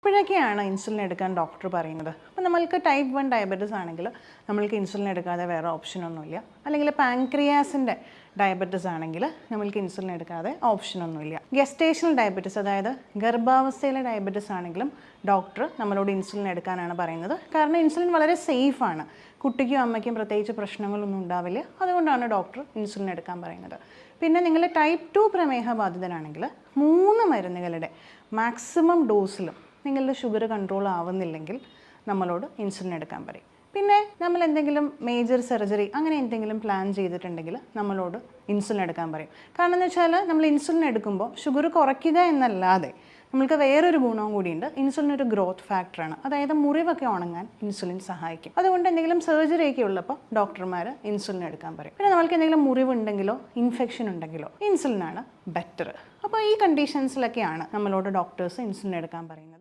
ഇപ്പോഴൊക്കെയാണ് insulin എടുക്കാൻ doctor പറയുന്നത്. അപ്പോൾ നമ്മൾക്ക് ടൈപ്പ് 1 ഡയബറ്റീസ് ആണെങ്കിൽ നമ്മൾക്ക് ഇൻസുലിൻ എടുക്കാതെ വേറെ ഓപ്ഷനൊന്നുമില്ല. അല്ലെങ്കിൽ പാൻക്രിയാസിൻ്റെ ഡയബറ്റീസ് ആണെങ്കിൽ നമ്മൾക്ക് ഇൻസുലിൻ എടുക്കാതെ ഓപ്ഷനൊന്നുമില്ല. ഗസ്റ്റേഷണൽ ഡയബറ്റീസ്, അതായത് ഗർഭാവസ്ഥയിലെ ഡയബറ്റീസ് ആണെങ്കിലും ഡോക്ടർ നമ്മളോട് ഇൻസുലിൻ എടുക്കാനാണ് പറയുന്നത്. കാരണം ഇൻസുലിൻ വളരെ സേഫാണ്. കുട്ടിക്കും അമ്മയ്ക്കും പ്രത്യേകിച്ച് പ്രശ്നങ്ങളൊന്നും ഉണ്ടാവില്ല. അതുകൊണ്ടാണ് ഡോക്ടർ ഇൻസുലിൻ എടുക്കാൻ പറയുന്നത്. പിന്നെ നിങ്ങൾ ടൈപ്പ് 2 പ്രമേഹ ബാധിതനാണെങ്കിൽ 3 മരുന്നുകളുടെ മാക്സിമം ഡോസിലും നിങ്ങളുടെ ഷുഗർ കൺട്രോൾ ആവുന്നില്ലെങ്കിൽ നമ്മളോട് ഇൻസുലിൻ എടുക്കാൻ പറയും. പിന്നെ നമ്മൾ എന്തെങ്കിലും മേജർ സർജറി അങ്ങനെ എന്തെങ്കിലും പ്ലാൻ ചെയ്തിട്ടുണ്ടെങ്കിൽ നമ്മളോട് ഇൻസുലിൻ എടുക്കാൻ പറയും. കാരണം എന്ന് വെച്ചാൽ നമ്മൾ ഇൻസുലിൻ എടുക്കുമ്പോൾ ഷുഗർ കുറയ്ക്കുക എന്നല്ലാതെ നമ്മൾക്ക് വേറൊരു ഗുണവും കൂടിയുണ്ട്. ഇൻസുലിൻ ഒരു ഗ്രോത്ത് ഫാക്ടറാണ്. അതായത് മുറിവൊക്കെ ഉണങ്ങാൻ ഇൻസുലിൻ സഹായിക്കും. അതുകൊണ്ട് എന്തെങ്കിലും സർജറി ഒക്കെ ഉള്ളപ്പോൾ ഡോക്ടർമാർ ഇൻസുലിൻ എടുക്കാൻ പറയും. പിന്നെ നമ്മൾക്ക് എന്തെങ്കിലും മുറിവുണ്ടെങ്കിലോ ഇൻഫെക്ഷൻ ഉണ്ടെങ്കിലോ ഇൻസുലിനാണ് ബെറ്റർ. അപ്പോൾ ഈ കണ്ടീഷൻസിലൊക്കെയാണ് നമ്മളോട് ഡോക്ടേഴ്സ് ഇൻസുലിൻ എടുക്കാൻ പറയുന്നത്.